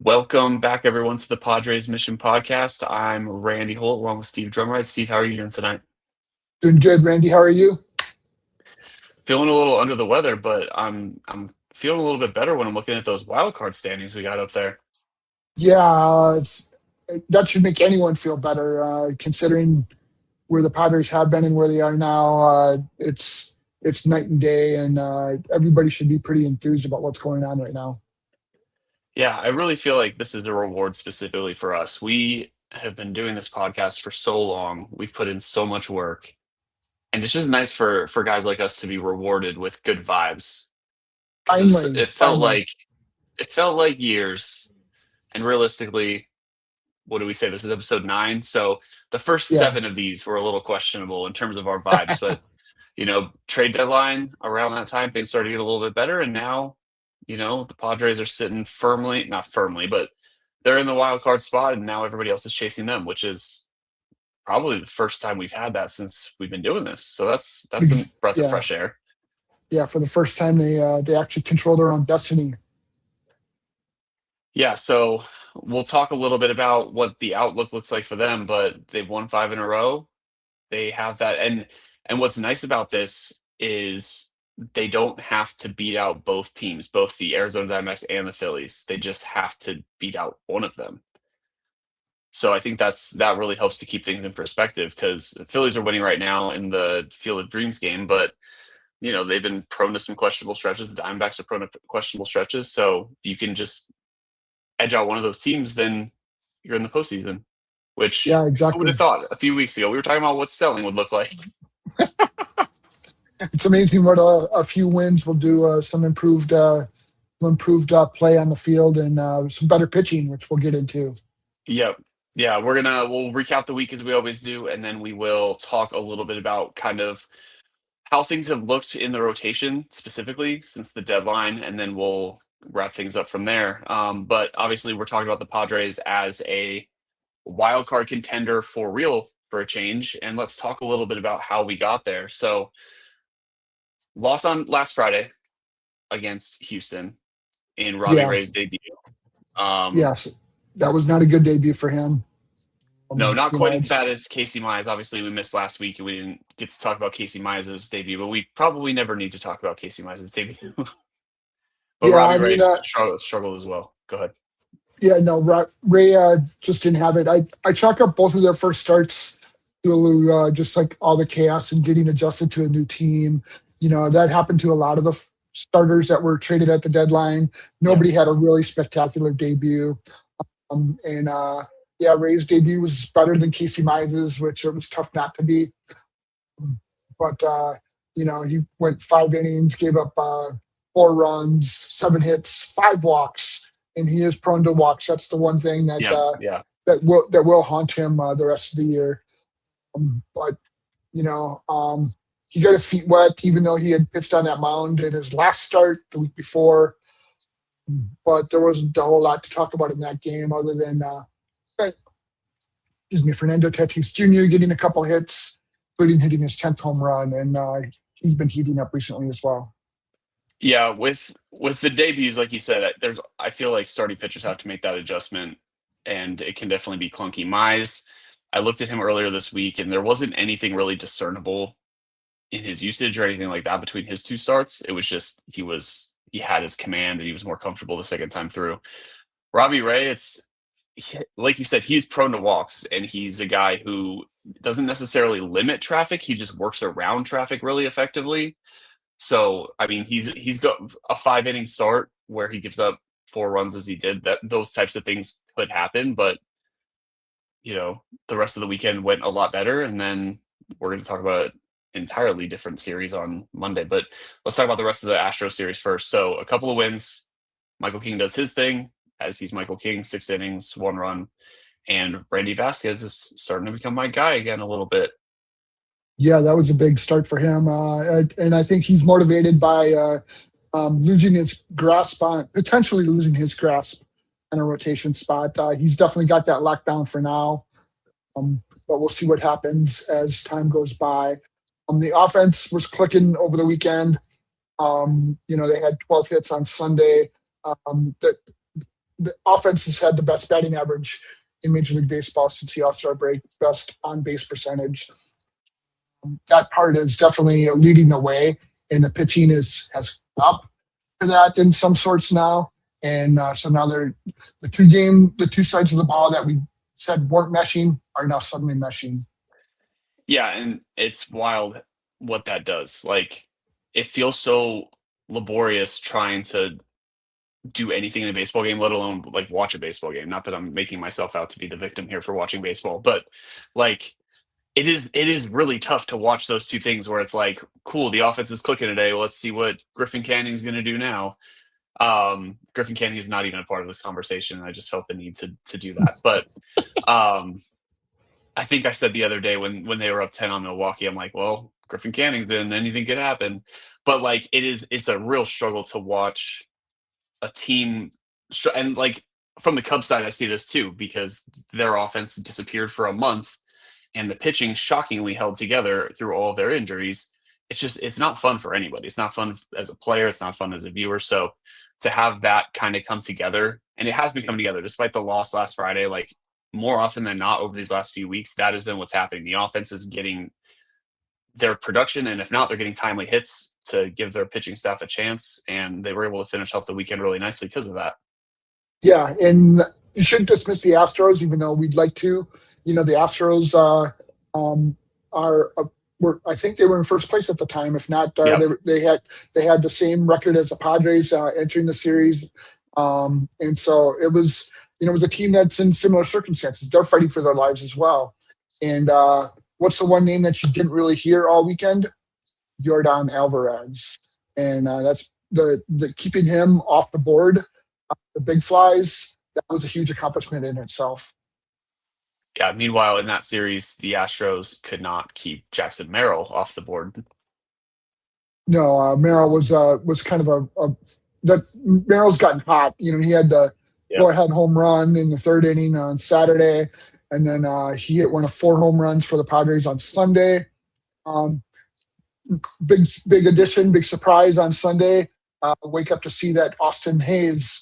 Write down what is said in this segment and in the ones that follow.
Welcome back, everyone, to the Padres Mission Podcast. I'm Randy Holt, along with Steve Drumwright. Steve, how are you doing tonight? Doing good, Randy. How are you? Feeling a little under the weather, but I'm feeling a little bit better when I'm looking at those wild card standings we got up there. Yeah, that should make anyone feel better, considering where the Padres have been and where they are now. It's night and day, and everybody should be pretty enthused about what's going on right now. Yeah, I really feel like this is a reward specifically for us. We have been doing this podcast for so long. We've put in so much work, and it's just nice for guys like us to be rewarded with good vibes because Finally, finally, it felt like years, and realistically, what do we say? This is episode 9. So the first yeah, 7 of these were a little questionable in terms of our vibes, but trade deadline around that time, things started to get a little bit better. And now, the Padres are sitting firmly, not firmly, but they're in the wild card spot. And now everybody else is chasing them, which is probably the first time we've had that since we've been doing this. So that's a breath of yeah, fresh air. yeah. For the first time, they actually control their own destiny. Yeah. So we'll talk a little bit about what the outlook looks like for them, but they've won 5 in a row. They have that, and what's nice about this is they don't have to beat out both teams, both the Arizona Diamondbacks and the Phillies. They just have to beat out one of them. So I think that really helps to keep things in perspective because the Phillies are winning right now in the Field of Dreams game, but they've been prone to some questionable stretches. The Diamondbacks are prone to questionable stretches. So if you can just edge out one of those teams, then you're in the postseason. Which Yeah, who would have exactly. thought a few weeks ago? We were talking about what selling would look like. It's amazing what a few wins will do. Some improved play on the field and some better pitching, which we'll get into. Yep. Yeah, we'll recap the week as we always do, and then we will talk a little bit about kind of how things have looked in the rotation specifically since the deadline, and then we'll wrap things up from there. But obviously, we're talking about the Padres as a wild card contender for real for a change, and let's talk a little bit about how we got there. So, lost on last Friday against Houston in Robbie Yeah, Ray's debut. Um, yes, that was not a good debut for him. No, not You quite know, as it's bad as Casey Mize. Obviously, we missed last week and we didn't get to talk about Casey Mize's debut, but we probably never need to talk about Casey Mize's debut. But yeah. Robbie I Ray mean, struggled as well. Go ahead. yeah, no, Ray just didn't have it. I chalk up both of their first starts to just like all the chaos and getting adjusted to a new team. That happened to a lot of the starters that were traded at the deadline. Yeah. Nobody had a really spectacular debut. And yeah, Ray's debut was better than Casey Mize's, which it was tough not to be. But he went 5 innings, gave up 4 runs, 7 hits, 5 walks, and he is prone to walks. That's the one thing that Yeah. Yeah. that will haunt him the rest of the year. But he got his feet wet, even though he had pitched on that mound in his last start the week before. But there wasn't a whole lot to talk about in that game other than Fernando Tatis Jr. getting a couple hits, including hitting his 10th home run, and he's been heating up recently as well. Yeah. With the debuts, like you said, I feel like starting pitchers have to make that adjustment, and it can definitely be clunky. Mize, I looked at him earlier this week, and there wasn't anything really discernible in his usage or anything like that between his 2 starts. It was just he had his command and he was more comfortable the second time through. Robbie Ray, like you said, he's prone to walks, and he's a guy who doesn't necessarily limit traffic. He just works around traffic really effectively. So, I mean, he's got a 5 inning start where he gives up 4 runs as he did. That those types of things could happen, but the rest of the weekend went a lot better. And then we're going to talk about an entirely different series on Monday. But let's talk about the rest of the Astro series first. So, a couple of wins. Michael King does his thing as he's Michael King, 6 innings, 1 run. And Randy Vasquez is starting to become my guy again a little bit. Yeah, that was a big start for him, and I think he's motivated by potentially losing his grasp on a rotation spot. He's definitely got that locked down for now, but we'll see what happens as time goes by. The offense was clicking over the weekend. They had 12 hits on Sunday. That the offense has had the best batting average in Major League Baseball since the All-Star break, best on base percentage. That part is definitely leading the way, and the pitching has up to that in some sorts now. And so now the two sides of the ball that we said weren't meshing are now suddenly meshing. Yeah, and it's wild what that does. Like, it feels so laborious trying to do anything in a baseball game, let alone like watch a baseball game. Not that I'm making myself out to be the victim here for watching baseball, but like it is really tough to watch those two things where it's like, cool, the offense is clicking today. Well, let's see what Griffin Canning's going to do now. Griffin Canning is not even a part of this conversation. I just felt the need to do that. But I think I said the other day when they were up 10 on Milwaukee, I'm like, well, Griffin Canning's in, anything could happen. But like it's a real struggle to watch a team and like from the Cubs side, I see this too, because their offense disappeared for a month and the pitching shockingly held together through all of their injuries. It's not fun for anybody. It's not fun as a player. It's not fun as a viewer. So to have that kind of come together, and it has been coming together despite the loss last Friday, like more often than not over these last few weeks, that has been what's happening. The offense is getting their production, and if not, they're getting timely hits to give their pitching staff a chance, and they were able to finish off the weekend really nicely because of that. Yeah, and you shouldn't dismiss the Astros, even though we'd like to. You know, the Astros I think they were in first place at the time. If not, Yep. they had the same record as the Padres entering the series, and so it was a team that's in similar circumstances. They're fighting for their lives as well. And what's the one name that you didn't really hear all weekend? Yordan Alvarez, and that's the keeping him off the board, the big flies. That was a huge accomplishment in itself. Yeah. Meanwhile, in that series, the Astros could not keep Jackson Merrill off the board. No, Merrill was kind of that Merrill's gotten hot. He had the go ahead home run in the third inning on Saturday, and then he hit one of 4 home runs for the Padres on Sunday. Big addition, big surprise on Sunday. Wake up to see that Austin Hayes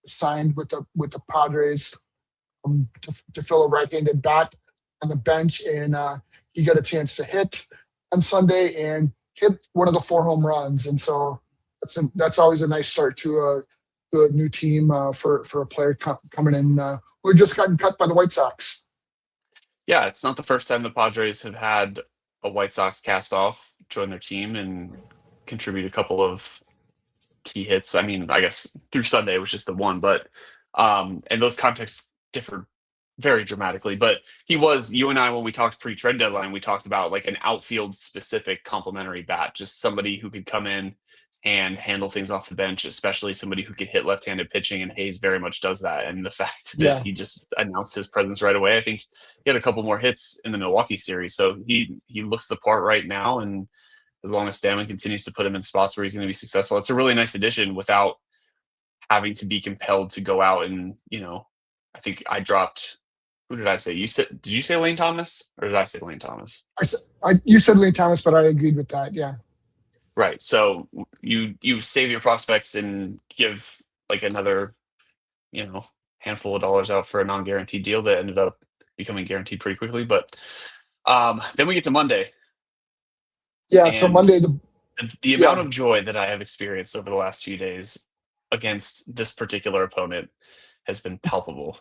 signed with the Padres to fill a right-handed bat on the bench, and he got a chance to hit on Sunday and hit one of the 4 home runs. And so that's always a nice start to a new team for a player coming in who had just gotten cut by the White Sox. Yeah, it's not the first time the Padres have had a White Sox cast off join their team and contribute a couple of key hits. I mean, I guess through Sunday it was just the one, but and those contexts differ very dramatically. But you and I, when we talked pre-trade deadline, we talked about like an outfield specific complementary bat, just somebody who could come in and handle things off the bench, especially somebody who could hit left-handed pitching, and Hayes very much does that. And the fact that he just announced his presence right away, I think he had a couple more hits in the Milwaukee series. So he looks the part right now, and as long as Stammen continues to put him in spots where he's going to be successful, it's a really nice addition without having to be compelled to go out and, I think I dropped. Who did I say? Did you say Lane Thomas, or did I say Lane Thomas? You said Lane Thomas, but I agreed with that. Yeah. Right. So you save your prospects and give like another, handful of dollars out for a non-guaranteed deal that ended up becoming guaranteed pretty quickly. But then we get to Monday. Yeah. So Monday, the amount of joy that I have experienced over the last few days against this particular opponent has been palpable.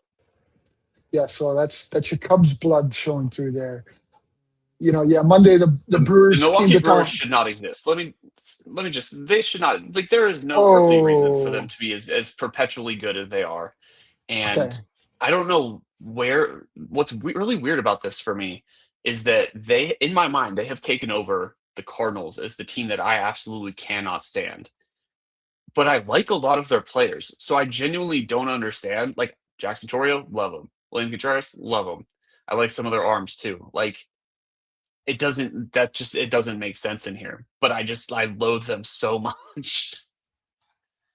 Yeah. So that's your Cubs blood showing through there. Monday the Brewers. The Milwaukee Brewers should not exist. Let me just. They should not. Like, there is no earthly reason for them to be as perpetually good as they are. And I don't know what's really weird about this for me is that in my mind, they have taken over the Cardinals as the team that I absolutely cannot stand. But I like a lot of their players, so I genuinely don't understand. Like Jackson Chourio, love him. William Contreras, love him. I like some of their arms too. Like, it doesn't make sense in here, but I loathe them so much.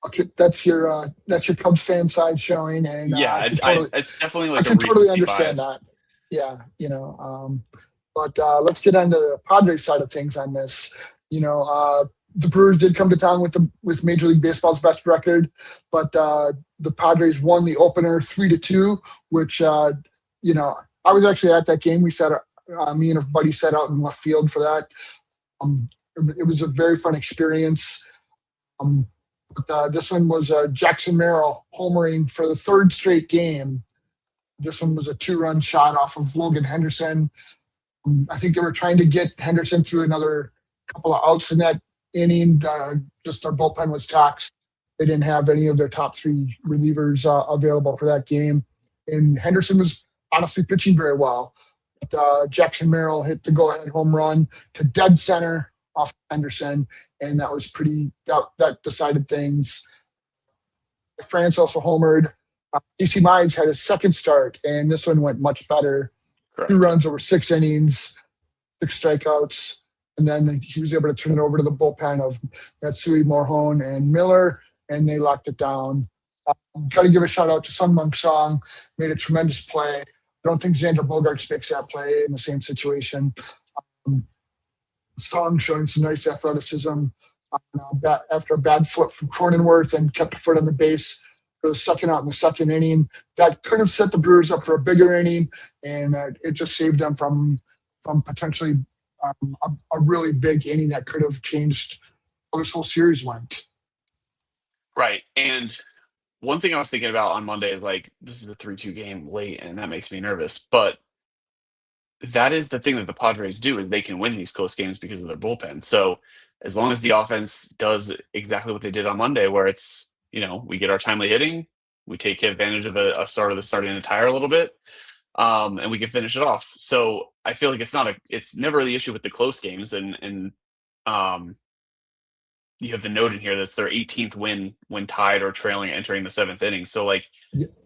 Okay, that's your Cubs fan side showing, and it's definitely like I can totally understand that. Yeah, but let's get on to the Padres side of things on this. the Brewers did come to town with Major League Baseball's best record, but the Padres won the opener 3-2, which I was actually at that game. Me and a buddy sat out in left field for that. Um, it was a very fun experience. But this one was Jackson Merrill homering for the third straight game. This one was a 2-run shot off of Logan Henderson. I think they were trying to get Henderson through another couple of outs in that inning. Just their bullpen was taxed. They didn't have any of their top 3 relievers available for that game. And Henderson was honestly pitching very well. But, Jackson Merrill hit the go-ahead home run to dead center off Henderson, and that was that decided things. France also homered. DC Mize had his second start, and this one went much better. Correct. 2 runs over 6 innings, 6 strikeouts, and then he was able to turn it over to the bullpen of Matsui, Morhone, and Miller, and they locked it down. Got to give a shout out to Sun Monk Song, made a tremendous play. I don't think Xander Bogaerts makes that play in the same situation. Song showing some nice athleticism after a bad foot from Cronenworth and kept a foot on the base for the second out in the second inning. That could have set the Brewers up for a bigger inning, and it just saved them from potentially a really big inning that could have changed how this whole series went. Right. And one thing I was thinking about on Monday is like, this is a 3-2 game late, and that makes me nervous. But that is the thing that the Padres do, is they can win these close games because of their bullpen. So as long as the offense does exactly what they did on Monday, where it's, we get our timely hitting, we take advantage of a starter that's starting to tire a little bit, and we can finish it off. So I feel like it's never the issue with the close games. And you have the note in here that's their 18th win when tied or trailing entering the 7th inning. So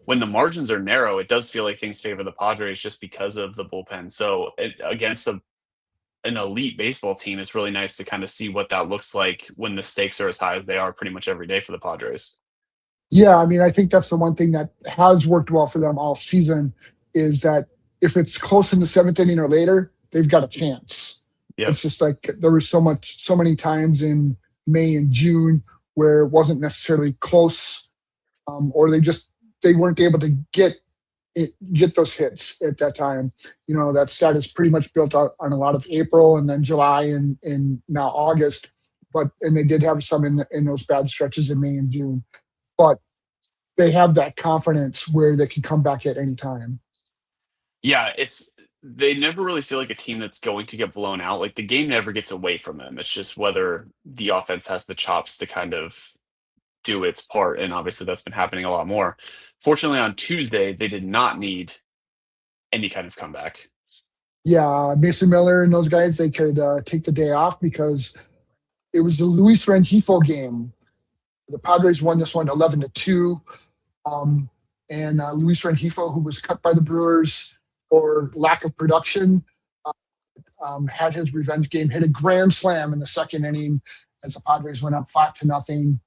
when the margins are narrow, it does feel like things favor the Padres just because of the bullpen. So against an elite baseball team, it's really nice to kind of see what that looks like when the stakes are as high as they are pretty much every day for the Padres. Yeah, I mean, I think that's the one thing that has worked well for them all season is that if it's close in the 7th inning or later, they've got a chance. Yep. It's just like there were so many times in May and June where it wasn't necessarily close, or they weren't able to get those hits at that time. That stat is pretty much built out on a lot of April and then July and now August, and they did have some in those bad stretches in May and June, but they have that confidence where they can come back at any time. Yeah, they never really feel like a team that's going to get blown out. Like the game never gets away from them. It's just whether the offense has the chops to kind of do its part. And obviously that's been happening a lot more. Fortunately on Tuesday, they did not need any kind of comeback. Yeah, Mason Miller and those guys, they could take the day off because it was the Luis Rengifo game. The Padres won this one 11-2. And Luis Rengifo, who was cut by the Brewers for lack of production, had his revenge game, hit a grand slam in the second inning as the Padres went up 5-0.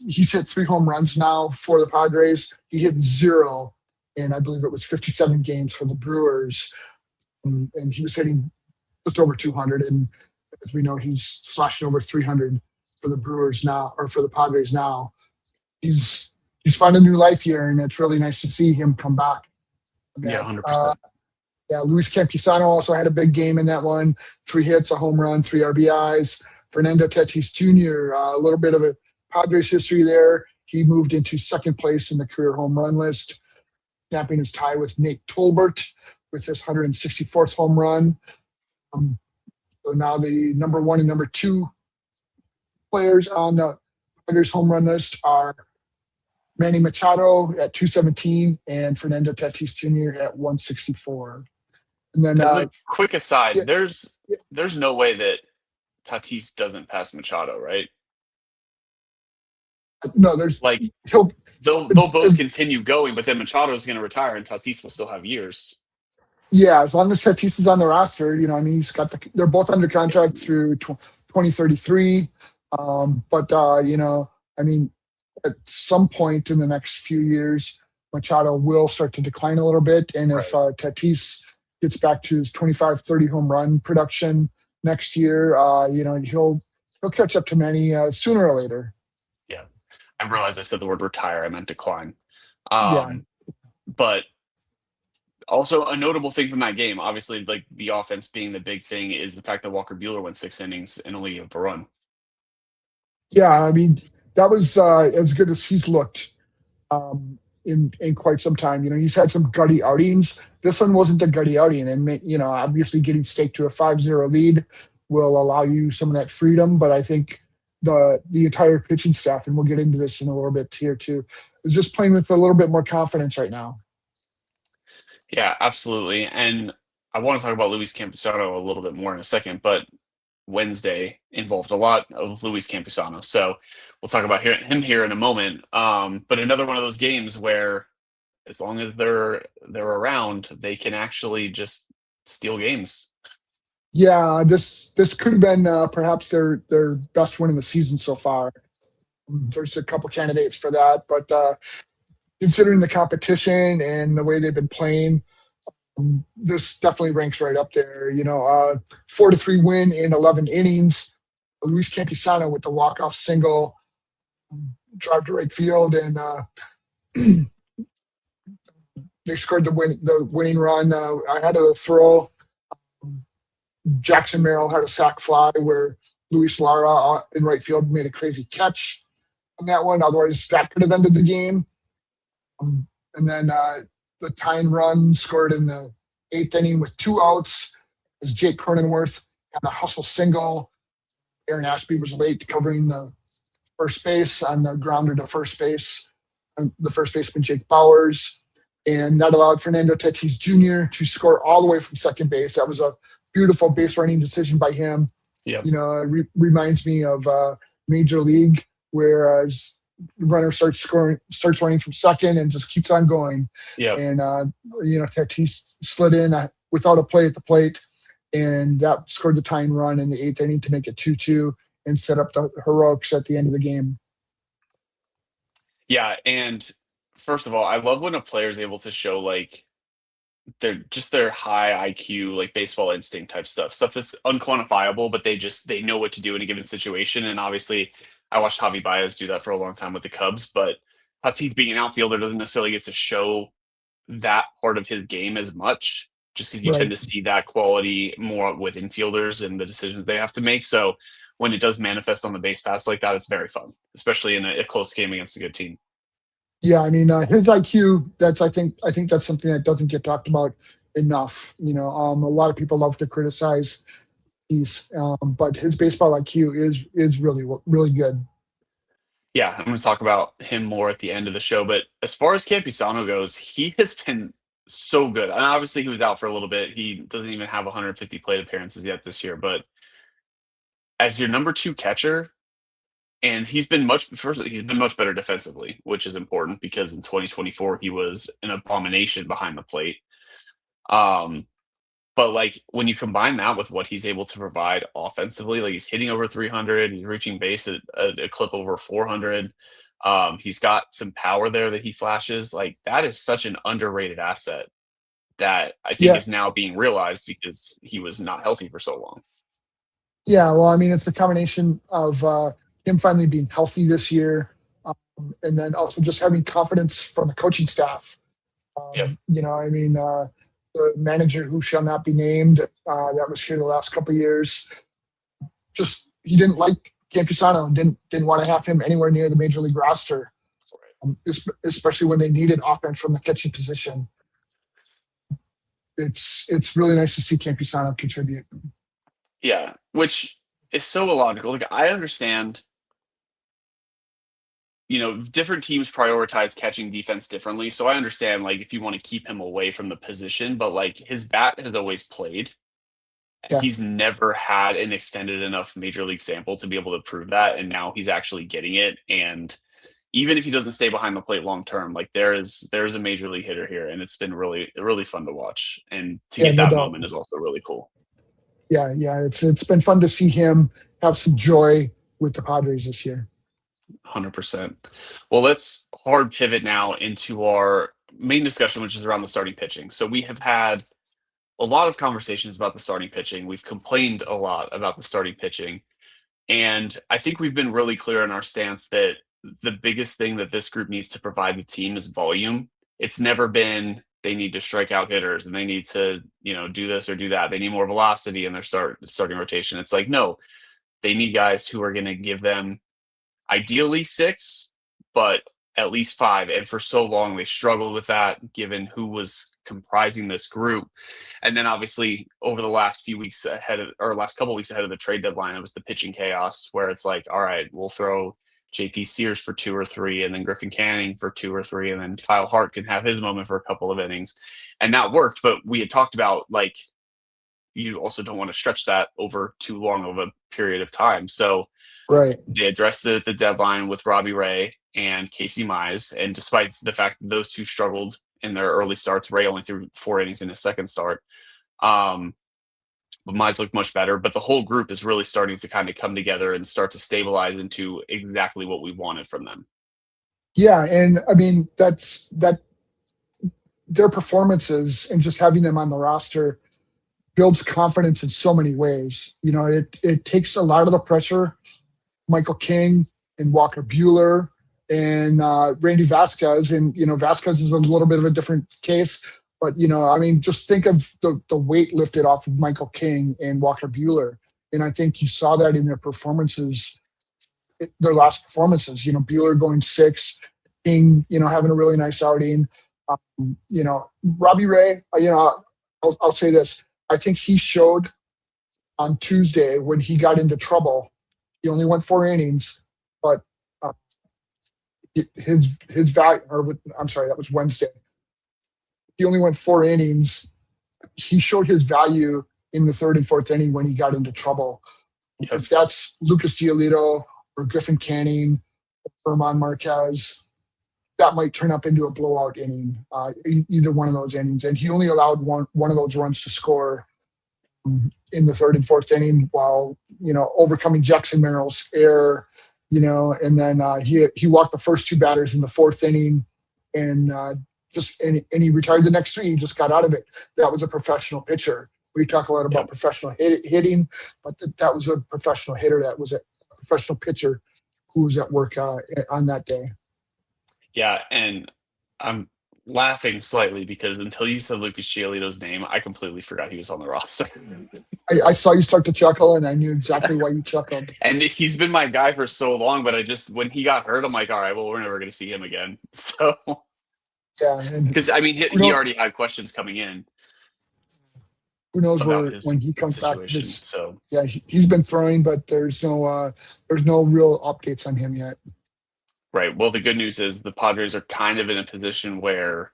He's hit 3 home runs now for the Padres. He hit 0, and I believe it was 57 games for the Brewers. And he was hitting just over 200. And as we know, he's slashing over 300 for the Brewers now, or for the Padres now. He's found a new life here, and it's really nice to see him come back. Yeah, 100%. Luis Campusano also had a big game in that one. 3 hits, a home run, 3 RBIs. Fernando Tatis Jr., a little bit of a Padres history there. He moved into second place in the career home run list, snapping his tie with Nate Tolbert with his 164th home run. So now the number 1 and number 2 players on the Padres home run list are Manny Machado at 217 and Fernando Tatis Jr. at 164. And then quick aside, there's no way that Tatis doesn't pass Machado, right? No, there's they'll both continue going, but then Machado is going to retire and Tatis will still have years. Yeah, as long as Tatis is on the roster, he's got they're both under contract through 2033. At some point in the next few years, Machado will start to decline a little bit. And if Tatis gets back to his 25-30 home run production next year, he'll he'll catch up to Manny sooner or later. Yeah. I realized I said the word retire. I meant decline. Yeah, Um, but also a notable thing from that game, obviously, like the offense being the big thing, is the fact that Walker Bueller went 6 innings and only gave up a run. yeah. I mean, that was as good as he's looked in quite some time. You know, he's had some gutty outings. This one wasn't a gutty outing, and you know, obviously getting staked to a 5-0 lead will allow you some of that freedom. But I think the entire pitching staff, and we'll get into this in a little bit here too, is just playing with a little bit more confidence right now. Yeah, absolutely. And I want to talk about Luis Campusano a little bit more in a second, but Wednesday involved a lot of Luis Campusano. So we'll talk about him here in a moment. But another one of those games where as long as they're around, they can actually just steal games. Yeah, this could have been perhaps their best win of the season so far. There's a couple candidates for that, but considering the competition and the way they've been playing, this definitely ranks right up there. You know, 4-3 win in 11 innings. Luis Campusano with the walk-off single, drive to right field, and they scored the winning run. I had a throw. Jackson Merrill had a sac fly where Luis Lara in right field made a crazy catch on that one. Otherwise, that could have ended the game. And then the tying run scored in the eighth inning with 2 outs as Jake Cronenworth had a hustle single. Aaron Ashby was late covering the first base on the grounder to first base. And the first baseman, Jake Bowers. And that allowed Fernando Tatis Jr. to score all the way from second base. That was a beautiful base running decision by him. Yep. You know, it reminds me of Major League, whereas the runner starts running from second and just keeps on going. Yep. And you know, Tatis slid in without a play at the plate, and that scored the tying run in the eighth inning to make it 2-2 and set up the heroics at the end of the game. Yeah, and first of all, I love when a player is able to show like their high IQ, like baseball instinct type stuff that's unquantifiable, but they know what to do in a given situation. And obviously, I watched Javi Baez do that for a long time with the Cubs, but Tatis being an outfielder doesn't necessarily get to show that part of his game as much, just because you tend Right. to see that quality more with infielders and the decisions they have to make. So when it does manifest on the base paths like that, it's very fun, especially in a close game against a good team. Yeah, I mean, his IQ. I think that's something that doesn't get talked about enough. You know, a lot of people love to criticize but his baseball IQ is really good. Yeah, I'm going to talk about him more at the end of the show. But as far as Campisano goes, he has been so good. And obviously, he was out for a little bit. He doesn't even have 150 plate appearances yet this year. But as your number two catcher, and he's been much better defensively, which is important because in 2024 he was an abomination behind the plate. Um, but like when you combine that with what he's able to provide offensively, like he's hitting over 300, he's reaching base at a clip over 400. He's got some power there that he flashes. Like that is such an underrated asset that I think Yeah, is now being realized because he was not healthy for so long. yeah. Well, I mean, it's a combination of him finally being healthy this year, and then also just having confidence from the coaching staff. Yeah. You know, I mean, the manager who shall not be named that was here the last couple of years, just he didn't like Campusano and didn't want to have him anywhere near the major league roster, especially when they needed offense from the catching position. It's really nice to see Campusano contribute. Yeah, which is so illogical. Like I understand, different teams prioritize catching defense differently. So I understand like if you want to keep him away from the position, but like his bat has always played. Yeah, He's never had an extended enough major league sample to be able to prove that. And now he's actually getting it. And even if he doesn't stay behind the plate long term, like there's a major league hitter here. And it's been really, really fun to watch. And to yeah, get no that doubt. moment is also really cool. Yeah. It's been fun to see him have some joy with the Padres this year. 100%. Well, let's hard pivot now into our main discussion, which is around the starting pitching. So we have had a lot of conversations about the starting pitching. We've complained a lot about the starting pitching. And I think we've been really clear in our stance that the biggest thing that this group needs to provide the team is volume. It's never been they need to strike out hitters and they need to, do this or do that. They need more velocity in their starting rotation. It's like, no, they need guys who are going to give them ideally 6, but at least 5. And for so long, they struggled with that given who was comprising this group. And then obviously over the last few weeks last couple of weeks ahead of the trade deadline, it was the pitching chaos where it's like, all right, we'll throw JP Sears for 2 or 3, and then Griffin Canning for 2 or 3, and then Kyle Hart can have his moment for a couple of innings. And that worked. But we had talked about, like, you also don't want to stretch that over too long of a period of time. So right. they addressed it at the deadline with Robbie Ray and Casey Mize. And despite the fact that those two struggled in their early starts, Ray only threw 4 innings in his second start. But Mize looked much better. But the whole group is really starting to kind of come together and start to stabilize into exactly what we wanted from them. Yeah, and I mean that their performances and just having them on the roster builds confidence in so many ways. It takes a lot of the pressure. Michael King and Walker Buehler and Randy Vasquez, and Vasquez is a little bit of a different case, but just think of the weight lifted off of Michael King and Walker Buehler, and I think you saw that in their performances, their last performances. Buehler going 6, King having a really nice outing. Robbie Ray, I'll say this. I think he showed on Tuesday when he got into trouble. He only went 4 innings, but his value, I'm sorry, that was Wednesday. He only went 4 innings. He showed his value in the 3rd and 4th inning when he got into trouble. Yep. If that's Lucas Giolito or Griffin Canning or Herman Marquez, that might turn up into a blowout inning, either one of those innings. And he only allowed one of those runs to score in the 3rd and 4th inning while, overcoming Jackson Merrill's error, and then he walked the first 2 batters in the 4th inning and he retired the next 3. He just got out of it. That was a professional pitcher. We talk a lot about professional hitting, but that was a professional hitter. That was a professional pitcher who was at work on that day. Yeah, and I'm laughing slightly because until you said Lucas Giolito's name, I completely forgot he was on the roster. I saw you start to chuckle, and I knew exactly why you chuckled. And he's been my guy for so long, but when he got hurt, I'm like, all right, well, we're never going to see him again. So, yeah, because I mean, he already had questions coming in. Who knows when he comes back? So yeah, he's been throwing, but there's no real updates on him yet. Right. Well, the good news is the Padres are kind of in a position where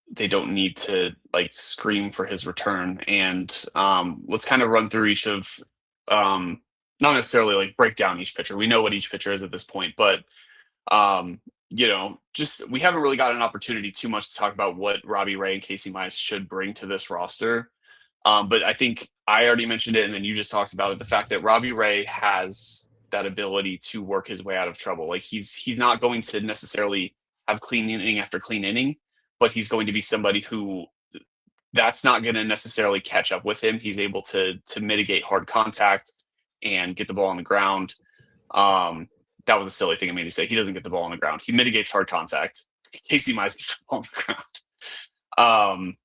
they don't need to scream for his return. And let's kind of run through each of, not necessarily break down each pitcher. We know what each pitcher is at this point, but just we haven't really got an opportunity too much to talk about what Robbie Ray and Casey Mize should bring to this roster. But I think I already mentioned it, and then you just talked about it, the fact that Robbie Ray has that ability to work his way out of trouble. He's not going to necessarily have clean inning after clean inning, but he's going to be somebody who that's not going to necessarily catch up with him. He's able to mitigate hard contact and get the ball on the ground. That was a silly thing of me to say. He doesn't get the ball on the ground. He mitigates hard contact. Casey Mize gets the ball on the ground.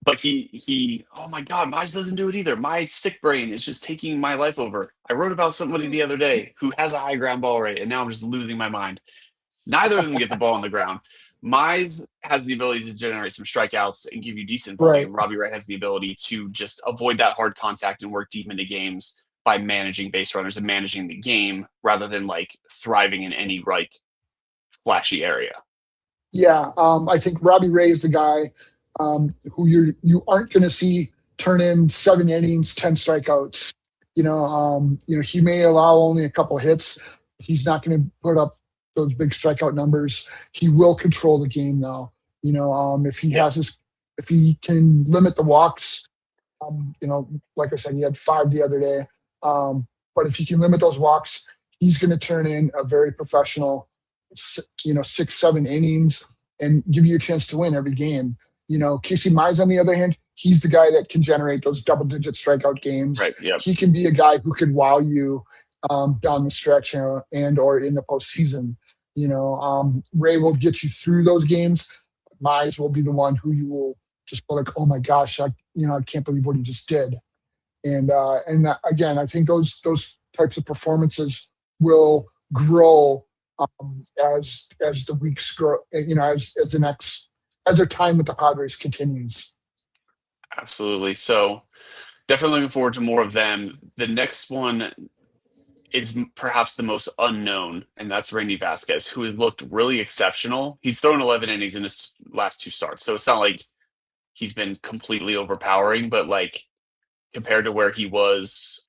But he oh my God, Mize doesn't do it either. My sick brain is just taking my life over. I wrote about somebody the other day who has a high ground ball rate, and now I'm just losing my mind. Neither of them get the ball on the ground. Mize has the ability to generate some strikeouts and give you decent volume. Right. Robbie Ray has the ability to just avoid that hard contact and work deep into games by managing base runners and managing the game rather than thriving in any flashy area. Yeah, I think Robbie Ray is the guy who you aren't going to see turn in 7 innings, 10 strikeouts. He may allow only a couple hits. He's not going to put up those big strikeout numbers. He will control the game though. If he can limit the walks, like I said, he had 5 the other day. But if he can limit those walks, he's going to turn in a very professional, 6-7 innings and give you a chance to win every game. Casey Mize, on the other hand, he's the guy that can generate those double-digit strikeout games. Right. Yep. He can be a guy who could wow you down the stretch and or in the postseason. Ray will get you through those games. Mize will be the one who you will just be like, oh my gosh, I can't believe what he just did. And again, I think those types of performances will grow as the weeks grow. As their time with the Padres continues. Absolutely. So definitely looking forward to more of them. The next one is perhaps the most unknown, and that's Randy Vasquez, who has looked really exceptional. He's thrown 11 innings in his last 2 starts, so it's not like he's been completely overpowering, but like compared to where he was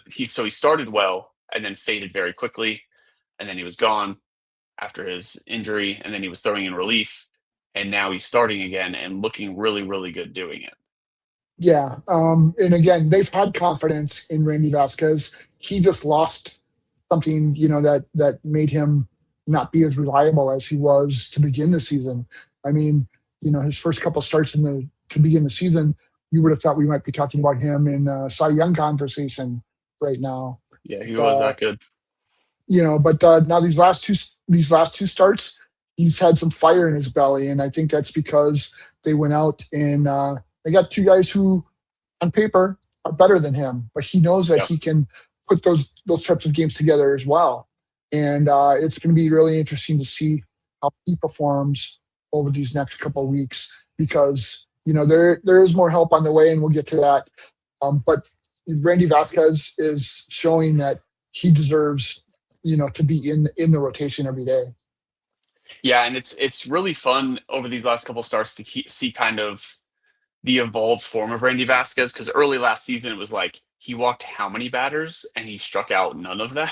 he started well and then faded very quickly, and then he was gone after his injury, and then he was throwing in relief, and now he's starting again and looking really, really good doing it. Yeah. And again, they've had confidence in Randy Vasquez. He just lost something, that made him not be as reliable as he was to begin the season. I mean, his first couple starts to begin the season, you would have thought we might be talking about him in Cy Young conversation right now. Yeah, he was that good. But now these last two starts, he's had some fire in his belly, and I think that's because they went out and they got 2 guys who, on paper, are better than him, but he knows that he can put those types of games together as well. And it's going to be really interesting to see how he performs over these next couple of weeks, because there is more help on the way, and we'll get to that. But Randy Vasquez is showing that he deserves to be in the rotation every day. Yeah, and it's really fun over these last couple starts to see kind of the evolved form of Randy Vasquez, because early last season it was like he walked how many batters and he struck out none of them.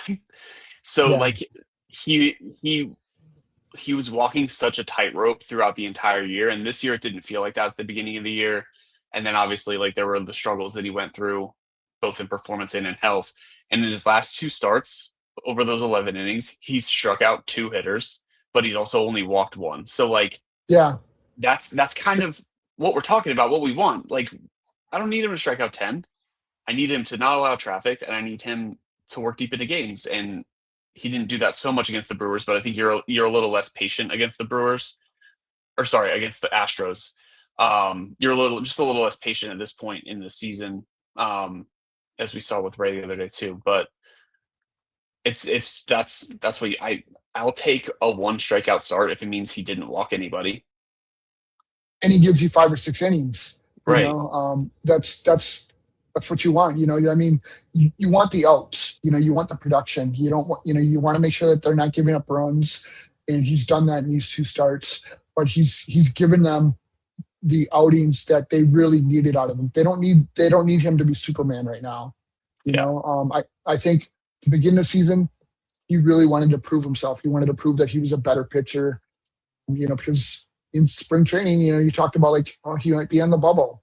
So like he was walking such a tightrope throughout the entire year, and this year it didn't feel like that at the beginning of the year. And then obviously like there were the struggles that he went through both in performance and in health. And in his last 2 starts over those 11 innings, he's struck out 2 hitters, but he's also only walked 1. So like that's kind of what we're talking about, what we want. Like, I don't need him to strike out 10. I need him to not allow traffic, and I need him to work deep into games. And he didn't do that so much against the Brewers, but I think you're a little less patient against the Brewers, or sorry, against the Astros. You're a little less patient at this point in the season, as we saw with Ray the other day too. But that's what I'll take a 1 strikeout start if it means he didn't walk anybody. And he gives you 5 or 6 innings. Right. That's what you want. I mean, you want the outs. You want the production. You don't want. You want to make sure that they're not giving up runs. And he's done that in these 2 starts. But he's given them the outings that they really needed out of him. They don't need him to be Superman right now. I think to begin the season, he really wanted to prove himself. He wanted to prove that he was a better pitcher. Because in spring training, you talked about like, oh, he might be on the bubble,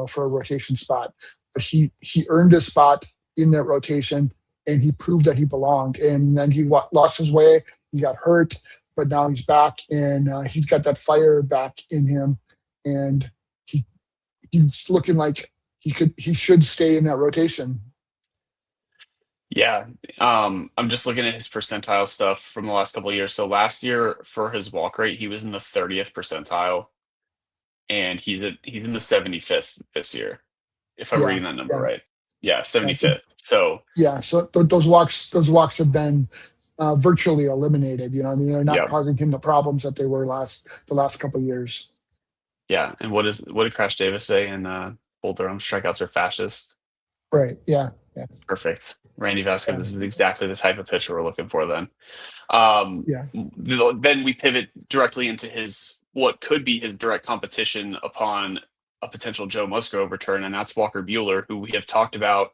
for a rotation spot. But he earned his spot in that rotation, and he proved that he belonged. And then he lost his way. He got hurt, but now he's back, and he's got that fire back in him, and he's looking like he should stay in that rotation. Yeah. I'm just looking at his percentile stuff from the last couple of years. So last year for his walk rate, he was in the 30th percentile, and he's in the 75th this year, if I'm reading that number right. Yeah, 75th. So those walks have been virtually eliminated. They're not causing him the problems that they were the last couple of years. Yeah, and what did Crash Davis say in Bull Durham? Strikeouts are fascist. Right. Yeah. Perfect. Randy Vasquez is exactly the type of pitcher we're looking for then. Then we pivot directly into what could be his direct competition upon a potential Joe Musgrove return, and that's Walker Buehler, who we have talked about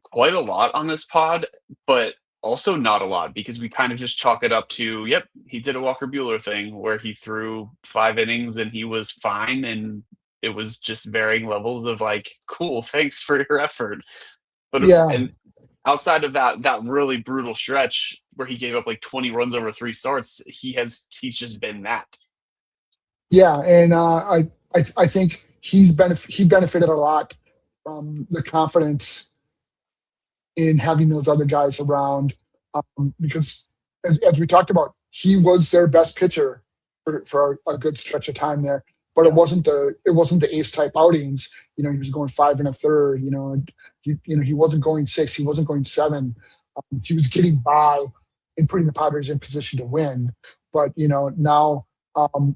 quite a lot on this pod, but also not a lot, because we kind of just chalk it up to, he did a Walker Buehler thing where he threw 5 innings and he was fine, and it was just varying levels of like, cool, thanks for your effort. But and outside of that really brutal stretch where he gave up like 20 runs over 3 starts, he's just been that. Yeah, and I think he benefited a lot from the confidence in having those other guys around, because as we talked about, he was their best pitcher for a good stretch of time there. But Yeah. it wasn't the ace type outings. You know, he was going 5 1/3. You know, and he wasn't going 6. He wasn't going 7. He was getting by and putting the Padres in position to win. But now, on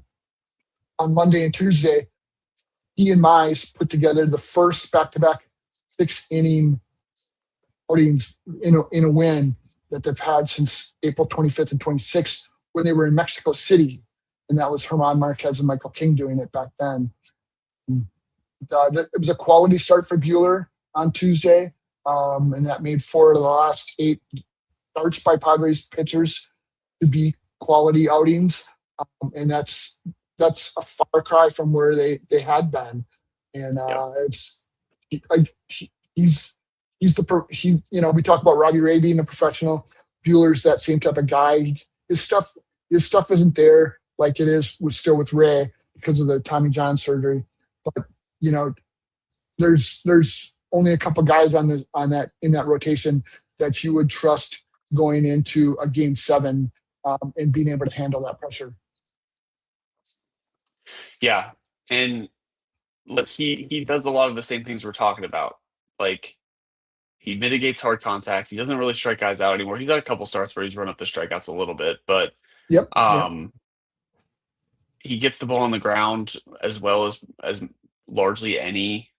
Monday and Tuesday, he and Mize put together the first back-to-back 6 inning outings in a win that they've had since April 25th and 26th when they were in Mexico City. And that was Herman Marquez and Michael King doing it back then. It was a quality start for Buehler on Tuesday, and that made 4 of the last 8 starts by Padres pitchers to be quality outings. And that's a far cry from where they had been. And we talk about Robbie Ray being a professional. Bueller's that same type of guy. His stuff isn't there like it was still with Ray because of the Tommy John surgery. But there's only a couple guys in that rotation that you would trust going into a game 7, and being able to handle that pressure. Yeah, and look, he does a lot of the same things we're talking about. Like, he mitigates hard contact. He doesn't really strike guys out anymore. He's got a couple starts where he's run up the strikeouts a little bit, but Yep. he gets the ball on the ground as well as largely any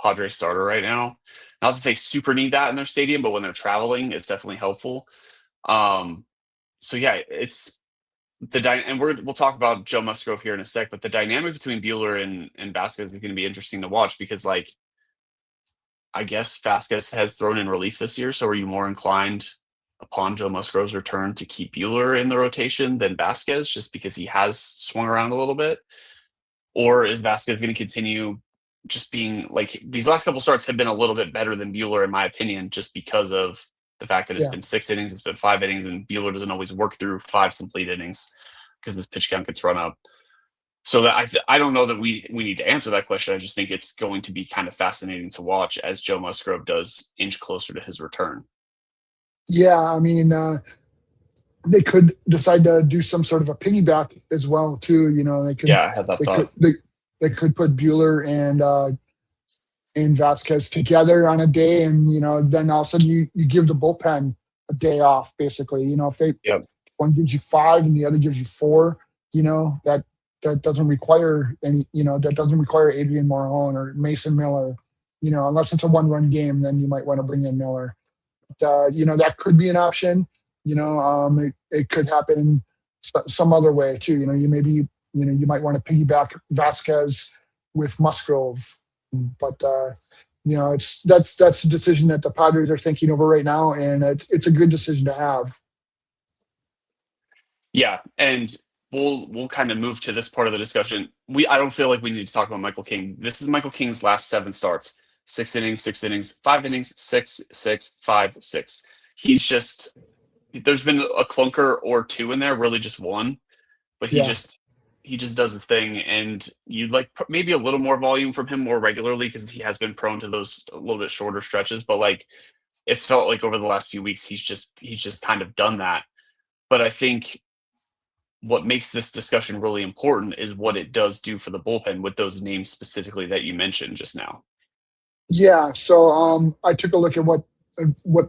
Padres starter right now. Not that they super need that in their stadium, but when they're traveling, it's definitely helpful. So yeah, it's and we'll talk about Joe Musgrove here in a sec, but the dynamic between Buehler and Vasquez is going to be interesting to watch because, like, I guess Vasquez has thrown in relief this year. So are you more inclined upon Joe Musgrove's return to keep Buehler in the rotation than Vasquez just because he has swung around a little bit? Or is Vasquez going to continue just being like these last couple starts have been a little bit better than Buehler, in my opinion, just because of the fact that it's been 6 innings, it's been 5 innings, and Buehler doesn't always work through 5 complete innings because his pitch count gets run up. So that I don't know that we need to answer that question. I just think it's going to be kind of fascinating to watch as Joe Musgrove does inch closer to his return. Yeah, I mean, they could decide to do some sort of a piggyback as well, too. They could. Yeah, I had that thought. They could put Buehler and Vasquez together on a day, and then all of a sudden you give the bullpen a day off, basically. If one gives you 5 and the other gives you 4, that doesn't require that doesn't require Adrian Morejon or Mason Miller, unless it's a 1-run game, then you might want to bring in Miller. But, that could be an option. It could happen some other way too. You might want to piggyback Vasquez with Musgrove, but that's a decision that the Padres are thinking over right now, and it's a good decision to have. Yeah, and we'll kind of move to this part of the discussion. I don't feel like we need to talk about Michael King. This is Michael King's last 7 starts: 6 innings, 6 innings, 5 innings, 6, 6, 5, 6. There's been a clunker or 2 in there, really just 1, but he just does his thing, and you'd like maybe a little more volume from him more regularly because he has been prone to those a little bit shorter stretches. But like, it's felt like over the last few weeks he's just kind of done that. But I think what makes this discussion really important is what it does do for the bullpen with those names specifically that you mentioned just now. Yeah, so I took a look at what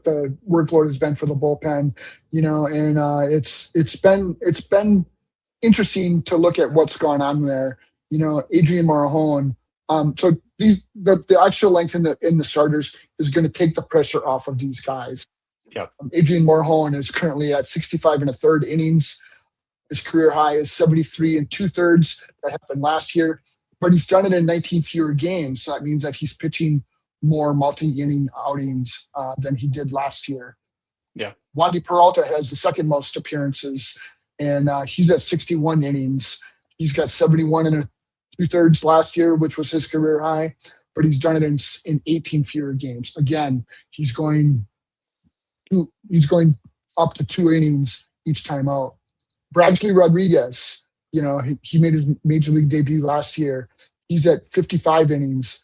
the workload has been for the bullpen, and it's been interesting to look at what's going on there. Adrian Morejon. So the extra length in the starters is going to take the pressure off of these guys. Yeah. Adrian Morejon is currently at 65 1/3 innings. His career high is 73 2/3. That happened last year, but he's done it in 19 fewer games. So that means that he's pitching more multi-inning outings than he did last year. Yeah. Wandy Peralta has the second most appearances, and he's at 61 innings. He's got 71 2/3 last year, which was his career high, but he's done it in 18 fewer games. Again, he's going up to 2 innings each time out. Bradley Rodriguez, he made his major league debut last year. He's at 55 innings.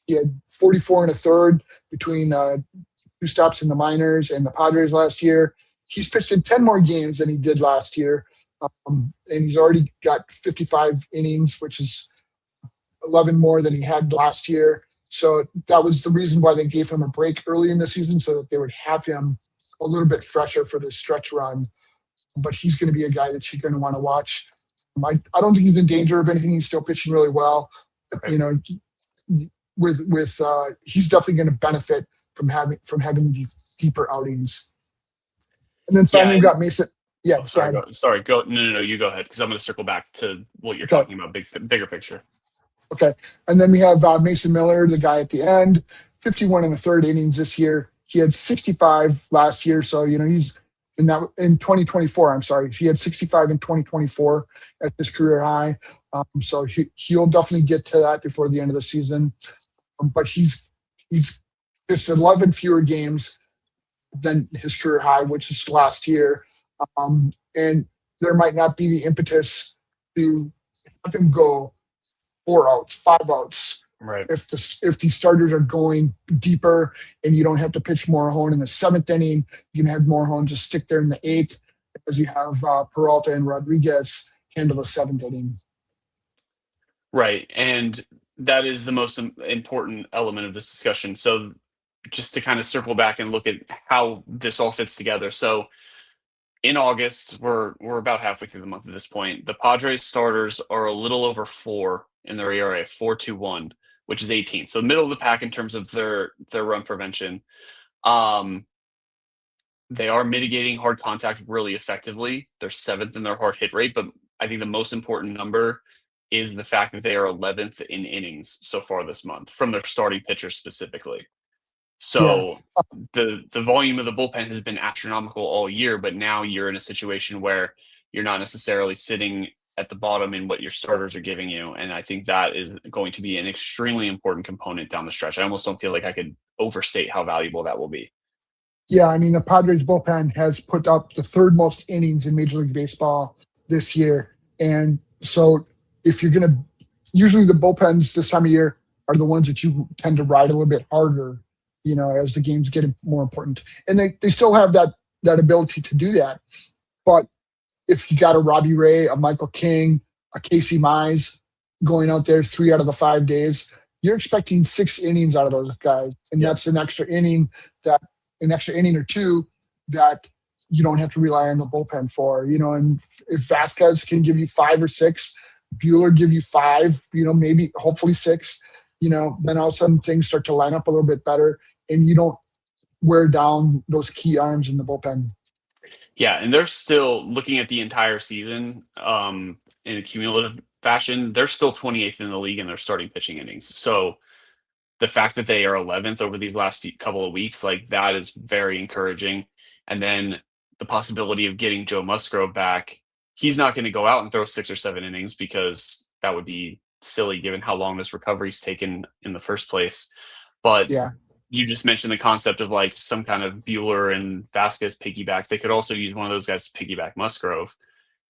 He had 44 and a third between two stops in the minors and the Padres last year. He's pitched in 10 more games than he did last year. And he's already got 55 innings, which is 11 more than he had last year. So that was the reason why they gave him a break early in the season, so that they would have him a little bit fresher for this stretch run. But he's going to be a guy that you're going to want to watch. I don't think he's in danger of anything. He's still pitching really well. Okay. You know, he's definitely going to benefit from having these deeper outings. And then finally, we've got Mason. Yeah, sorry. Go. No. You go ahead, because I'm going to circle back to what you're talking about, bigger picture. Okay. And then we have Mason Miller, the guy at the end, 51 and a third innings this year. He had 65 last year. So, he's in 2024. I'm sorry. He had 65 in 2024 at his career high. So he'll definitely get to that before the end of the season. But he's just 11 fewer games than his career high, which is last year. And there might not be the impetus to have him go 4 outs, 5 outs. Right. If the starters are going deeper and you don't have to pitch Morejon in the 7th inning, you can have Morejon just stick there in the 8th, as you have Peralta and Rodriguez handle the 7th inning. Right. And that is the most important element of this discussion. So just to kind of circle back and look at how this all fits together. So in August, we're about halfway through the month at this point. The Padres starters are a little over 4 in their ERA, 4.21, which is 18. So middle of the pack in terms of their run prevention. They are mitigating hard contact really effectively. They're 7th in their hard hit rate, but I think the most important number is the fact that they are 11th in innings so far this month from their starting pitchers specifically. So the volume of the bullpen has been astronomical all year, but now you're in a situation where you're not necessarily sitting at the bottom in what your starters are giving you. And I think that is going to be an extremely important component down the stretch. I almost don't feel like I could overstate how valuable that will be. Yeah, I mean, the Padres bullpen has put up the 3rd most innings in Major League Baseball this year. And so if you're going to, usually the bullpens this time of year are the ones that you tend to ride a little bit harder, as the games get more important. And they still have that ability to do that. But if you got a Robbie Ray, a Michael King, a Casey Mize going out there 3 out of the 5 days, you're expecting 6 innings out of those guys. And that's an extra inning or 2 that you don't have to rely on the bullpen for, and if Vasquez can give you 5 or 6, Buehler give you 5, maybe hopefully 6, then all of a sudden things start to line up a little bit better and you don't wear down those key arms in the bullpen. Yeah, and they're still looking at the entire season in a cumulative fashion. They're still 28th in the league in their starting pitching innings. So the fact that they are 11th over these last couple of weeks, like that is very encouraging. And then the possibility of getting Joe Musgrove back, he's not going to go out and throw 6 or 7 innings because that would be silly given how long this recovery's taken in the first place. But you just mentioned the concept of like some kind of Buehler and Vasquez piggyback. They could also use one of those guys to piggyback Musgrove.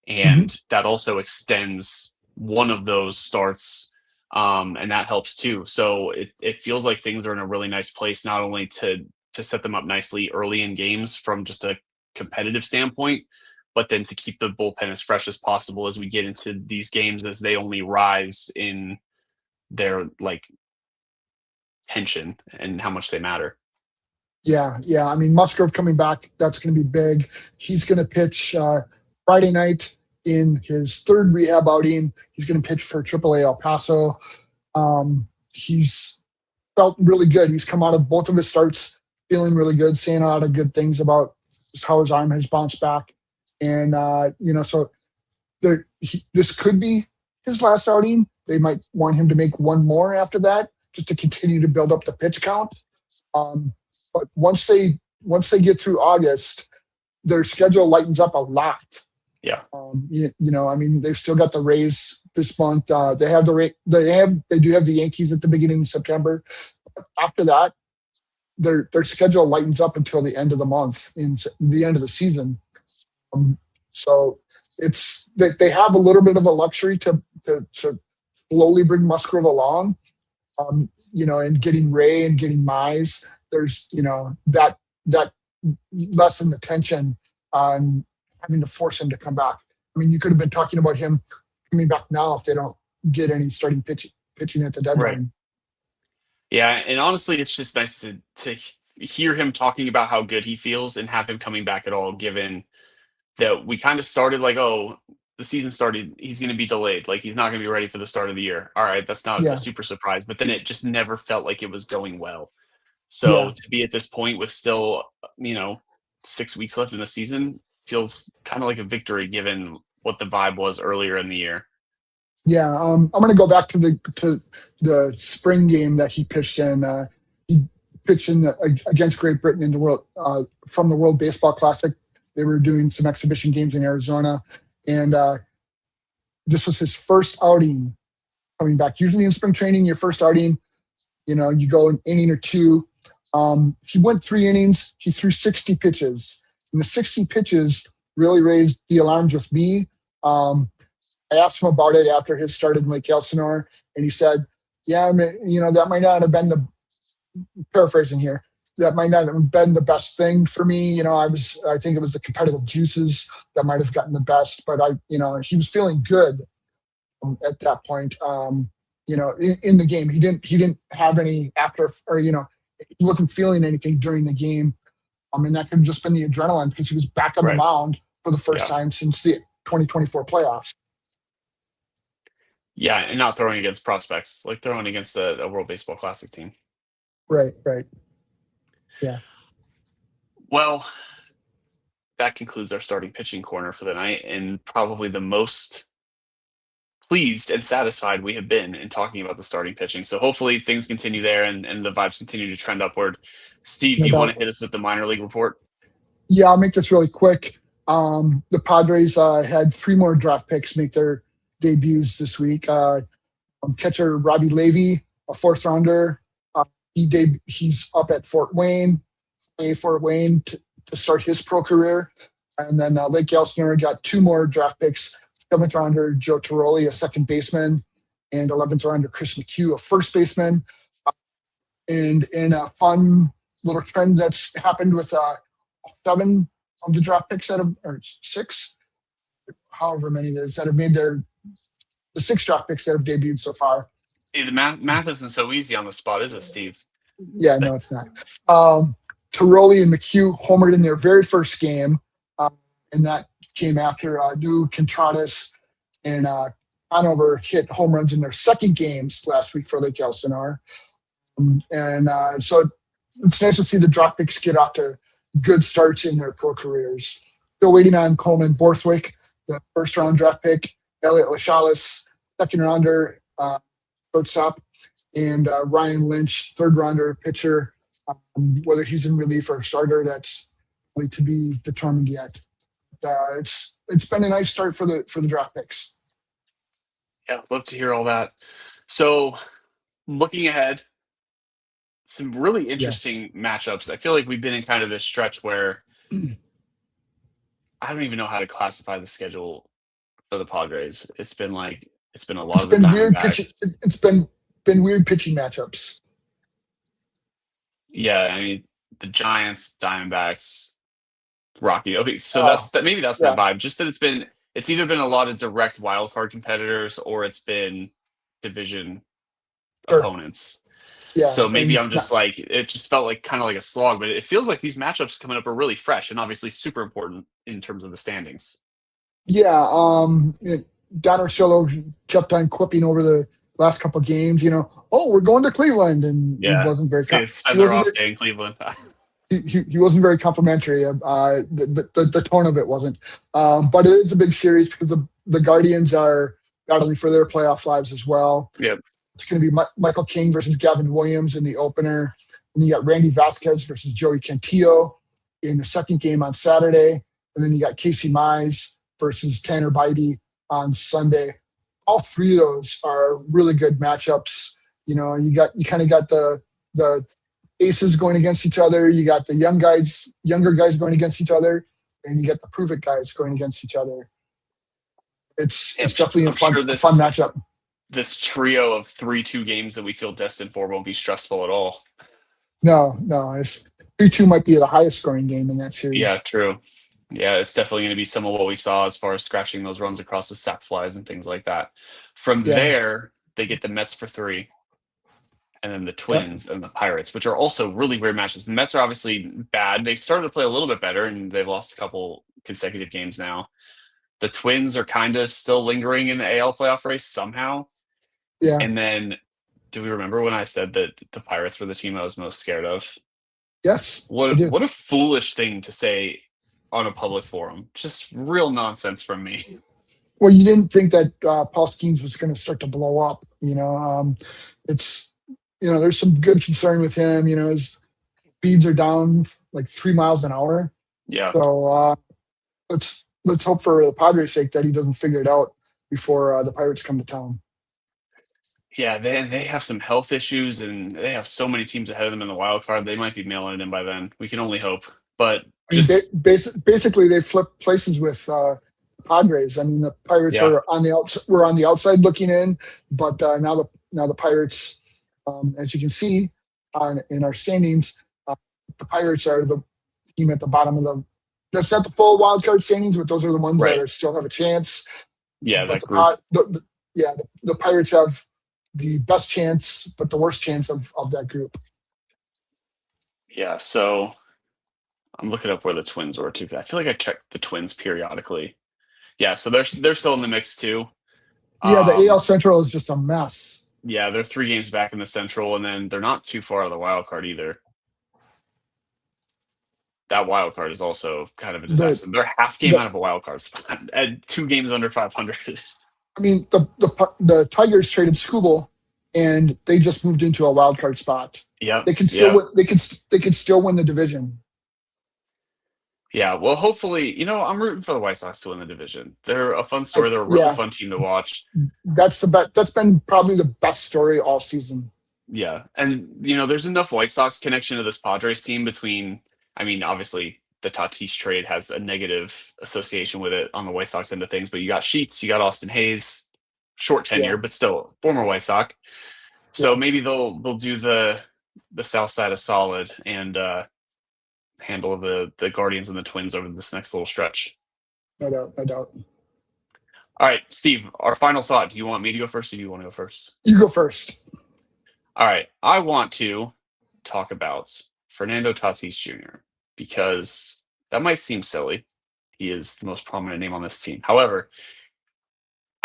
And that also extends one of those starts. And that helps too. So it feels like things are in a really nice place, not only to set them up nicely early in games from just a competitive standpoint, but then to keep the bullpen as fresh as possible as we get into these games, as they only rise in their like tension and how much they matter. Yeah. I mean, Musgrove coming back, that's going to be big. He's going to pitch Friday night in his 3rd rehab outing. He's going to pitch for AAA El Paso. He's felt really good. He's come out of both of his starts feeling really good, saying a lot of good things about just how his arm has bounced back. And, so this could be his last outing. They might want him to make one more after that, just to continue to build up the pitch count. But once they get through August, their schedule lightens up a lot. Yeah. I mean, they've still got the Rays this month. They do have the Yankees at the beginning of September. But after that, their schedule lightens up until the end of the month, in the end of the season. So it's they have a little bit of a luxury to slowly bring Musgrove along, and getting Ray and getting Mize, there's, that lessen the tension on having to force him to come back. I mean, you could have been talking about him coming back now if they don't get any starting pitching at the deadline. Right. Yeah, and honestly, it's just nice to hear him talking about how good he feels and have him coming back at all, given that we kind of started like, oh, the season started, he's going to be delayed. Like, he's not going to be ready for the start of the year. All right, that's not a Yeah, super surprise, but then it just never felt like it was going well. So yeah, to be at this point with still, 6 weeks left in the season feels kind of like a victory given what the vibe was earlier in the year. yeah. I'm going to go back to the spring game that he pitched in. He pitched against Great Britain in the world from the World Baseball Classic. They were doing some exhibition games in Arizona, and this was his first outing coming back. Usually in spring training, your first outing, you go an inning or two. He went 3 innings. He threw 60 pitches, and the 60 pitches really raised the alarms with me. I asked him about it after his start in Lake Elsinore, and he said, "Yeah, that might not have been paraphrasing here. That might not have been the best thing for me. I think it was the competitive juices that might have gotten the best, but he was feeling good at that point. In the game, he didn't have any after, or he wasn't feeling anything during the game. And that could have just been the adrenaline because he was back on the mound for the first time since the 2024 playoffs. Yeah, and not throwing against prospects, like throwing against a World Baseball Classic team. Right. Yeah. Well, that concludes our starting pitching corner for the night, and probably the most pleased and satisfied we have been in talking about the starting pitching. So hopefully things continue there and the vibes continue to trend upward. Steve, do you want to hit us with the minor league report? Yeah, I'll make this really quick. The Padres had 3 more draft picks make their debuts this week. Catcher Robbie Levy, a 4th rounder. He's up at Fort Wayne to start his pro career. And then Lake Elsinore got 2 more draft picks. 7th rounder Joe Tiroli, a 2nd baseman, and 11th rounder Chris McHugh, a 1st baseman. And in a fun little trend that's happened with 7 of the draft picks or 6, however many it is, that have made the 6 draft picks that have debuted so far. Hey, the math isn't so easy on the spot, is it, Steve? Yeah, no, it's not. Tiroli and McHugh homered in their very first game, and that came after New Contradas and Hanover hit home runs in their second games last week for Lake Elsinore. So it's nice to see the draft picks get off to good starts in their pro careers. Still waiting on Coleman Borthwick, the 1st-round draft pick, Elliot Lachalis, 2nd-rounder, shortstop, and Ryan Lynch, 3rd-rounder pitcher. Whether he's in relief or starter, that's really to be determined yet. It's been a nice start for the draft picks. Yeah, love to hear all that. So, looking ahead, some really interesting matchups. I feel like we've been in kind of this stretch where I don't even know how to classify the schedule for the Padres. It's been a lot of the Diamondbacks. It's been weird pitching matchups. Yeah, I mean the Giants, Diamondbacks, Rocky. Okay, so maybe that's my vibe. Just that it's either been a lot of direct wild card competitors or it's been division opponents. Yeah. So maybe I'm just like, it just felt like kind of like a slog, but it feels like these matchups coming up are really fresh and obviously super important in terms of the standings. Yeah. Don Orsillo kept on quipping over the last couple of games, we're going to Cleveland, and he wasn't very spend their off day in Cleveland. He wasn't very complimentary. The tone of it wasn't. But it is a big series because the Guardians are battling for their playoff lives as well. Yep. It's going to be Michael King versus Gavin Williams in the opener. And you got Randy Vasquez versus Joey Cantillo in the second game on Saturday. And then you got Casey Mize versus Tanner Bybee on Sunday. All 3 of those are really good matchups. You kind of got the aces going against each other. You got the younger guys going against each other, and you got the prove it guys going against each other. It's definitely a fun matchup. this trio of 3-2 games that we feel destined for won't be stressful at all. No, it's 3-2 might be the highest scoring game in that Yeah, series. true. Yeah, it's definitely going to be some of what we saw as far as scratching those runs across with sac flies and things like that. From Yeah, there, they get the Mets for 3, and then the yep, Twins and the Pirates, which are also really weird matches. The Mets are obviously bad. They started to play a little bit better, and they've lost a couple consecutive games now. The Twins are kind of still lingering in the AL playoff race somehow. yeah, And then, do we remember when I said that the Pirates were the team I was most scared of? yes, I What do. what a foolish thing to say on a public forum. Just real nonsense from me. Well, you didn't think that Paul Skeens was going to start to blow up. It's there's some good concern with him. His speeds are down like 3 miles an hour. Yeah. So let's hope for the Padres' sake that he doesn't figure it out before the Pirates come to town. Yeah, they have some health issues, and they have so many teams ahead of them in the wild card. They might be mailing it in by then. We can only hope. But I mean, just basically they flipped places with Padres. I mean, the Pirates yeah, are were on the outside looking in, but now the Pirates, as you can see in our standings, the Pirates are the team at the bottom of the. That's not the full wild card standings, but those are the ones that right. are still have a chance. Yeah, But that group. the Pirates have the best chance, but the worst chance of that group. Yeah, so I'm looking up where the Twins were too. I feel like I checked the Twins periodically. Yeah, so they're still in the mix too. Yeah, the Um, AL Central is just a mess. yeah, they're 3 games back in the Central, and then they're not too far out of the wild card either. That wild card is also kind of a The disaster. They're half game the out of a wild card spot at 2 games under 500. I mean the Tigers traded Skubal, and they just moved into a wild card spot. Yep, They can still yep. win, they can still win the division. Yeah, well, hopefully, I'm rooting for the White Sox to win the division. They're a fun story. They're a really Yeah, fun team to watch. that's that's been probably the best story all season. Yeah, and there's enough White Sox connection to this Padres team between. I mean, obviously, the Tatis trade has a negative association with it on the White Sox end of things, but you got Sheets, you got Austin Hayes, short Yeah, tenure, but still former White Sox. So yeah, maybe they'll do the South side of solid and handle the Guardians and the Twins over this next little stretch. no doubt, no doubt. All right, Steve, our final thought. Do you want me to go first or do you want to go first? You go first. All right, I want to talk about Fernando Tatis Jr. because that might seem silly. He is the most prominent name on this team. However,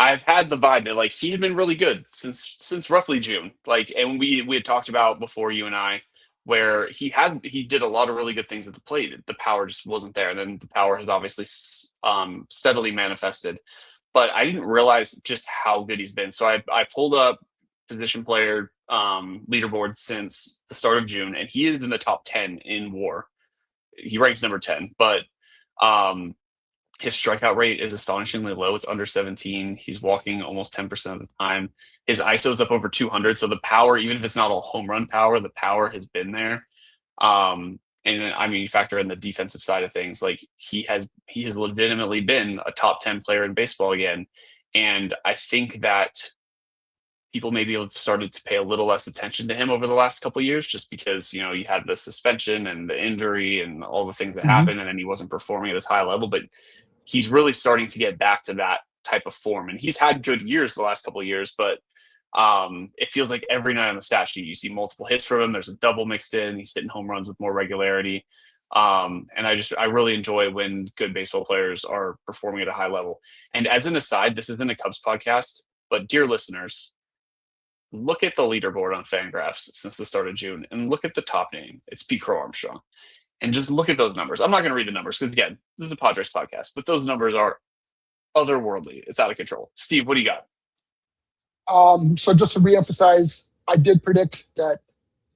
I've had the vibe that he had been really good since roughly June. And we had talked about before, you and I, where he did a lot of really good things at the plate. The power just wasn't there, and then the power has obviously steadily manifested. But I didn't realize just how good he's been. So I pulled up position player leaderboard since the start of June, and he is in the top 10 in WAR. He ranks number 10, but um, his strikeout rate is astonishingly low. It's under 17. He's walking almost 10% of the time. His ISO is up over 200. So the power, even if it's not all home run power, the power has been there. And then, I mean, you factor in the defensive side of things, he has legitimately been a top 10 player in baseball again. And I think that people maybe have started to pay a little less attention to him over the last couple of years, just because, you had the suspension and the injury and all the things that Hmm. happened. And then he wasn't performing at his high level, but he's really starting to get back to that type of form. And he's had good years the last couple of years, but it feels like every night on the stat sheet, you see multiple hits from him. There's a double mixed in. He's hitting home runs with more regularity. And I really enjoy when good baseball players are performing at a high level. And as an aside, this isn't a Cubs podcast, but dear listeners, look at the leaderboard on Fangraphs since the start of June and look at the top name. It's Pete Crow Armstrong. And just look at those numbers. I'm not going to read the numbers because, again, this is a Padres podcast, but those numbers are otherworldly. It's out of control. Steve, what do you got? So just to reemphasize, I did predict that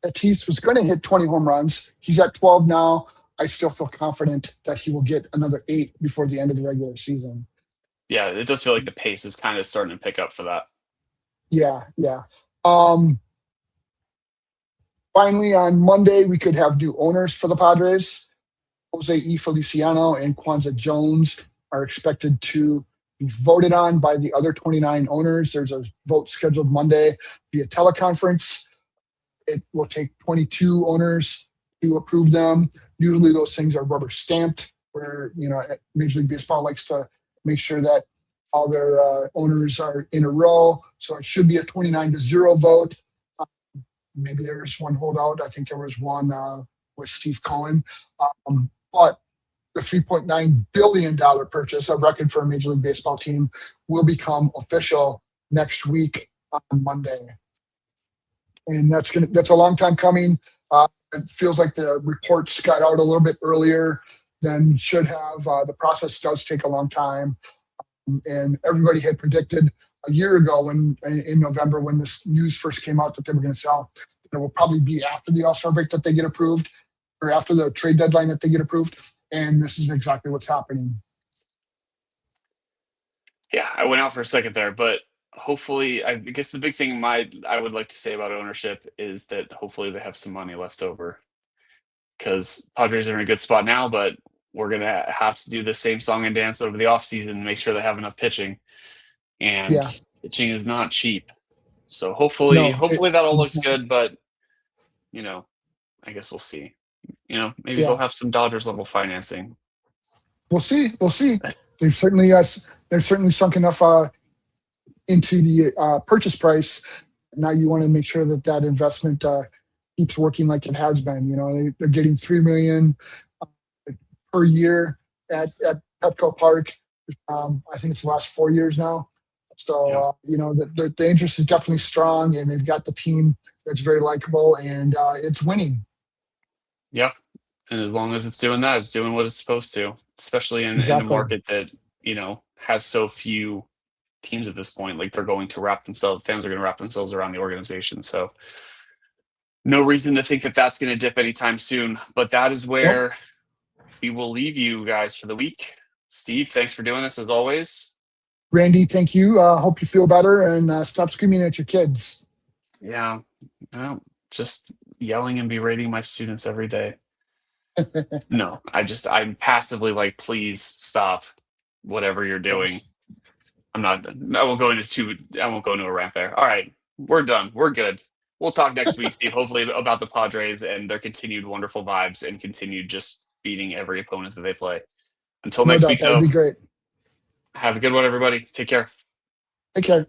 Tatis was going to hit 20 home runs. He's at 12 now. I still feel confident that he will get another 8 before the end of the regular season. Yeah, it does feel like the pace is kind of starting to pick up for that. Yeah, yeah. Um, Finally, on Monday, we could have new owners for the Padres. Jose E. Feliciano and Kwanzaa Jones are expected to be voted on by the other 29 owners. There's a vote scheduled Monday via teleconference. It will take 22 owners to approve them. Usually those things are rubber stamped, where Major League Baseball likes to make sure that all their owners are in a row. So it should be a 29-0 vote. Maybe there's one holdout. I think there was one with Steve Cohen. But the $3.9 billion purchase, a record for a Major League Baseball team, will become official next week on Monday. And that's a long time coming. It feels like the reports got out a little bit earlier than should have. The process does take a long time. And everybody had predicted a year ago in November, when this news first came out that they were going to sell, it will probably be after the All-Star break that they get approved, or after the trade deadline that they get approved. And this is exactly what's happening. Yeah, I went out for a second there, but hopefully, I guess the big thing I would like to say about ownership is that hopefully they have some money left over, because Padres are in a good spot now, but we're going to have to do the same song and dance over the offseason and make sure they have enough pitching. And Yeah. pitching is not cheap. So hopefully No, that all looks good, but I guess we'll see. Maybe they'll have some Dodgers level financing. We'll see. They've certainly sunk enough into the purchase price. Now you want to make sure that investment keeps working like it has been. They're getting $3 million per year at Petco Park. I think it's the last 4 years now. So the interest is definitely strong, and they've got the team that's very likable, and it's winning. Yep. And as long as it's doing that, it's doing what it's supposed to, especially in a market that, has so few teams at this point. Like, they're going to fans are going to wrap themselves around the organization. So no reason to think that that's going to dip anytime soon. But that is where we will leave you guys for the week. Steve, thanks for doing this as always. Randy, thank you. Hope you feel better, and stop screaming at your kids. Yeah. Well, just yelling and berating my students every day. No, I'm passively like, please stop whatever you're doing. I won't go into a rant there. All right, we're done. We're good. We'll talk next week, Steve, hopefully about the Padres and their continued wonderful vibes and continued just beating every opponent that they play. Until next week, that though, would be great. have a good one, everybody. Take care. Take care.